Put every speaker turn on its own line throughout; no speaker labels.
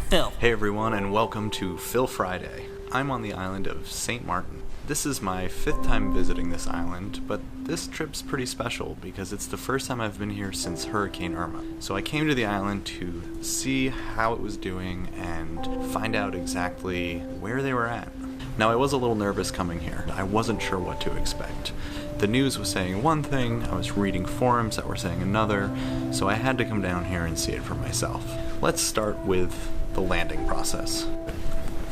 Phil.
Hey everyone, and welcome to Phil Friday. I'm on the island of St. Maarten. This is my 5th time visiting this island, but this trip's pretty special because it's the first time I've been here since Hurricane Irma. So I came to the island to see how it was doing and find out exactly where they were at. Now, I was a little nervous coming here. I wasn't sure what to expect. The news was saying one thing, I was reading forums that were saying another, so I had to come down here and see it for myself. Let's start with the landing process.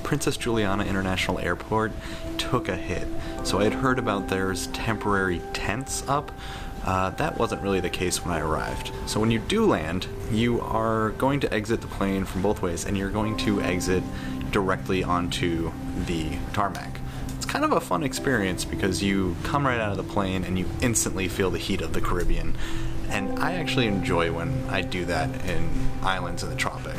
Princess Juliana International Airport took a hit. So I had heard about there's temporary tents up. That wasn't really the case when I arrived. So when you do land, you are going to exit the plane from both ways, and you're going to exit directly onto the tarmac. It's kind of a fun experience because you come right out of the plane and you instantly feel the heat of the Caribbean. And I actually enjoy when I do that in islands in the tropics.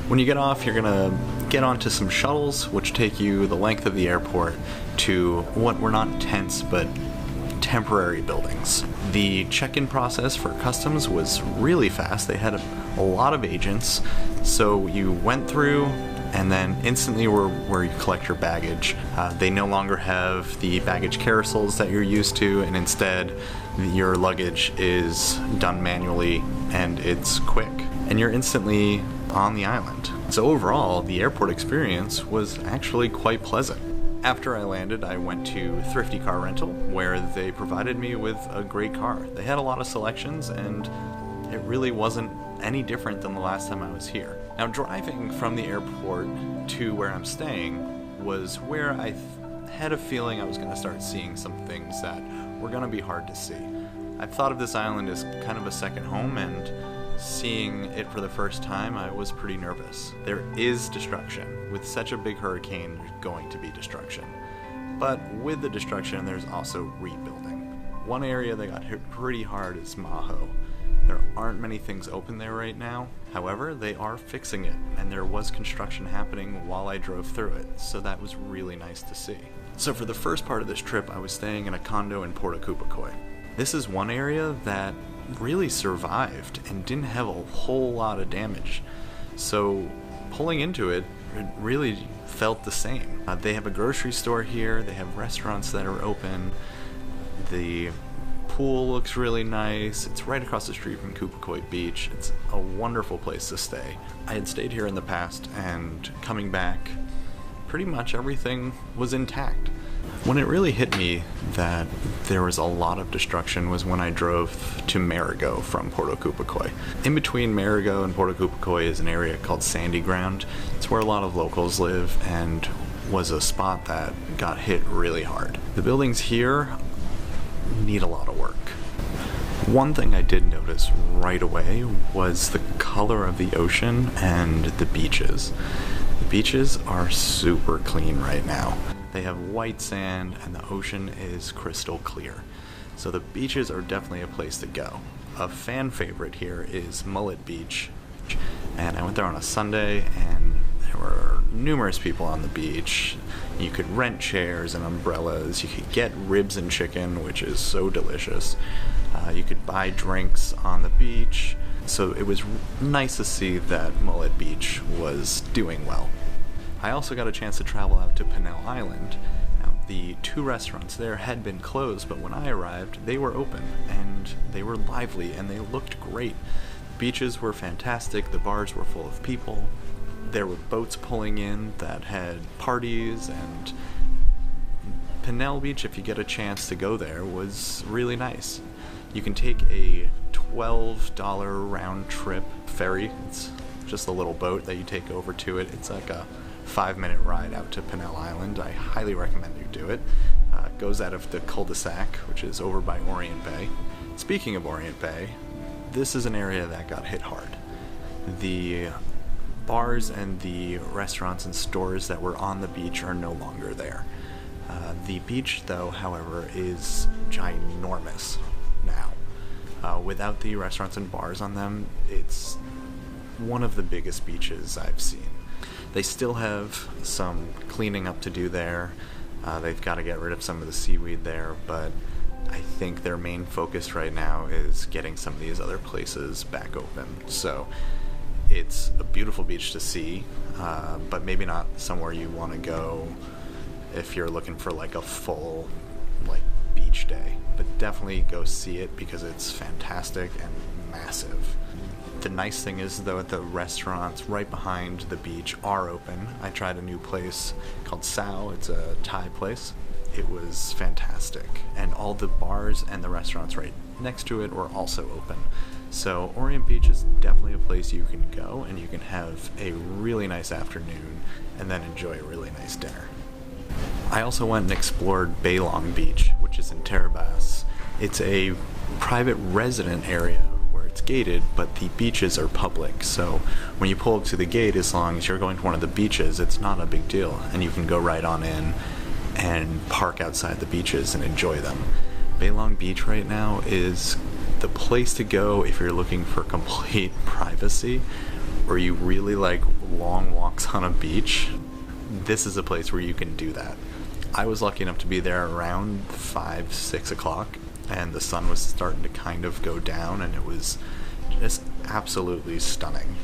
When you get off, you're gonna get onto some shuttles, which take you the length of the airport to what were not tents, but temporary buildings. The check-in process for customs was really fast. They had a lot of agents, so you went through and then instantly were where you collect your baggage. They no longer have the baggage carousels that you're used to, and instead your luggage is done manually and it's quick. And you're instantly on the island. So overall, the airport experience was actually quite pleasant. After I landed, I went to Thrift Car Rental, where they provided me with a great car. They had a lot of selections, and it really wasn't any different than the last time I was here. Now, driving from the airport to where I'm staying was where I had a feeling I was going to start seeing some things that were going to be hard to see. I've thought of this island as kind of a second home, and seeing it for the first time, I was pretty nervous. There is destruction. With such a big hurricane, there's going to be destruction. But with the destruction, there's also rebuilding. One area that got hit pretty hard is Maho. There aren't many things open there right now. However, they are fixing it, and there was construction happening while I drove through it, so that was really nice to see. So for the first part of this trip, I was staying in a condo in Porto Cupecoy. This is one area that really survived and didn't have a whole lot of damage. So pulling into it, it really felt the same. They have a grocery store here, they have restaurants that are open, the pool looks really nice, it's right across the street from Cupecoy Beach. It's a wonderful place to stay. I had stayed here in the past, and coming back, pretty much everything was intact. When it really hit me that there was a lot of destruction was when I drove to Marigot from Porto Cupecoy. In between Marigot and Porto Cupecoy is an area called Sandy Ground. It's where a lot of locals live and was a spot that got hit really hard. The buildings here need a lot of work. One thing I did notice right away was the color of the ocean and the beaches. The beaches are super clean right now. They have white sand and the ocean is crystal clear. So the beaches are definitely a place to go. A fan favorite here is Mullet Beach. And I went there on a Sunday and there were numerous people on the beach. You could rent chairs and umbrellas. You could get ribs and chicken, which is so delicious. You could buy drinks on the beach. So it was nice to see that Mullet Beach was doing well. I also got a chance to travel out to Pinel Island. Now, the 2 restaurants there had been closed, but when I arrived, they were open, and they were lively, and they looked great. The beaches were fantastic, the bars were full of people, there were boats pulling in that had parties, and Pinel Beach, if you get a chance to go there, was really nice. You can take a $12 round trip ferry. It's just a little boat that you take over to it. It's like a 5-minute ride out to Pinel Island. I highly recommend you do it. It goes out of the cul-de-sac, which is over by Orient Bay. Speaking of Orient Bay, this is an area that got hit hard. The bars and the restaurants and stores that were on the beach are no longer there. The beach, though, however, is ginormous now. Without the restaurants and bars on them, it's one of the biggest beaches I've seen. They still have some cleaning up to do there. They've got to get rid of some of the seaweed there, but I think their main focus right now is getting some of these other places back open. So it's a beautiful beautiful beach to see, but maybe not somewhere you want to go if you're looking for like a full like beach day. But definitely go see it because it's fantastic and massive. The nice thing is though, the restaurants right behind the beach are open. I tried a new place called Sao. It's a Thai place. It was fantastic, and all the bars and the restaurants right next to it were also open. So Orient Beach is definitely a place you can go and you can have a really nice afternoon and then enjoy a really nice dinner. I also went and explored Baie Beach, which is in Terabas. It's a private resident area where it's gated, but the beaches are public. So when you pull up to the gate, as long as you're going to one of the beaches, it's not a big deal, and you can go right on in and park outside the beaches and enjoy them. Baie Beach right now is the place to go if you're looking for complete privacy or you really like long walks on a beach. This is a place where you can do that. I was lucky enough to be there around 5-6 o'clock, and the sun was starting to kind of go down, and it was just absolutely stunning.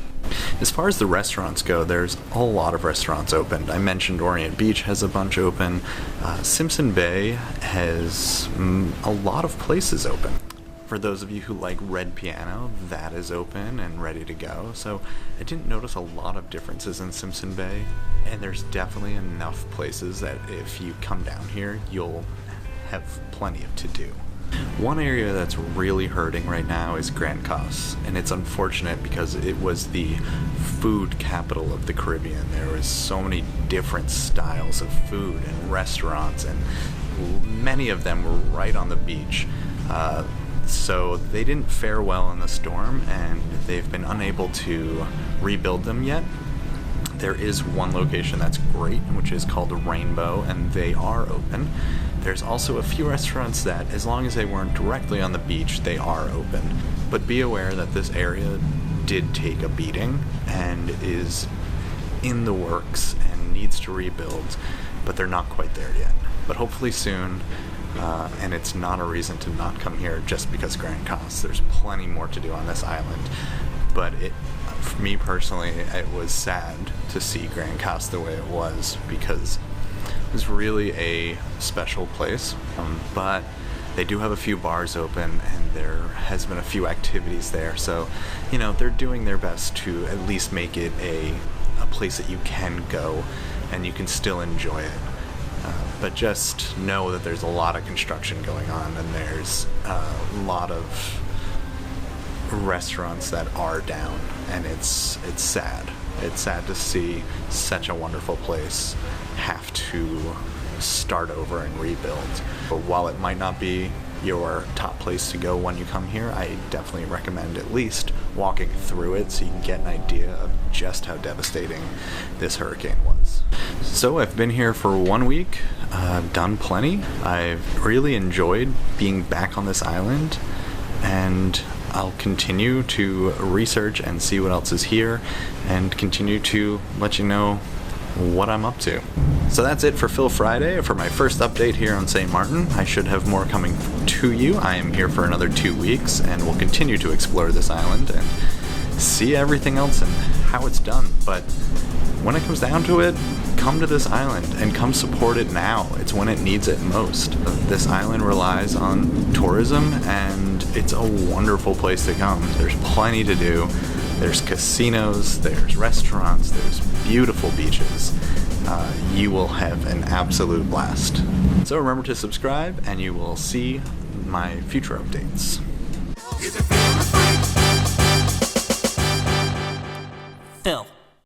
As far as the restaurants go, there's a lot of restaurants open. I mentioned Orient Beach has a bunch open. Simpson Bay has a lot of places open. For those of you who like red piano, that is open and ready to go. So I didn't notice a lot of differences in Simpson Bay, and there's definitely enough places that if you come down here, you'll have plenty to do. One area that's really hurting right now is Grand Case, and it's unfortunate because it was the food capital of the Caribbean. There was so many different styles of food and restaurants, and many of them were right on the beach. So they didn't fare well in the storm, and they've been unable to rebuild them yet. There is one location that's great, which is called Rainbow, and they are open. There's also a few restaurants that, as long as they weren't directly on the beach, they are open. But be aware that this area did take a beating and is in the works and needs to rebuild, but they're not quite there yet. But hopefully soon, and it's not a reason to not come here just because Grand Case. There's plenty more to do on this island, but for me personally, it was sad to see Grand Case the way it was because it was really a special place. But they do have a few bars open, and there has been a few activities there, so they're doing their best to at least make it a place that you can go and you can still enjoy it. But just know that there's a lot of construction going on, and there's a lot of restaurants that are down, and it's sad. It's sad to see such a wonderful place have to start over and rebuild. But while it might not be your top place to go when you come here, I definitely recommend at least walking through it so you can get an idea of just how devastating this hurricane was. So I've been here for 1 week. I've done plenty. I've really enjoyed being back on this island, and I'll continue to research and see what else is here and continue to let you know what I'm up to. So that's it for Phil Friday, for my first update here on St. Maarten. I should have more coming to you. I am here for another 2 weeks, and we'll continue to explore this island and see everything else and how it's done. But when it comes down to it, come to this island and come support it now. It's when it needs it most. This island relies on tourism, and it's a wonderful place to come. There's plenty to do. There's casinos, there's restaurants, there's beautiful beaches. You will have an absolute blast. So remember to subscribe, and you will see my future updates.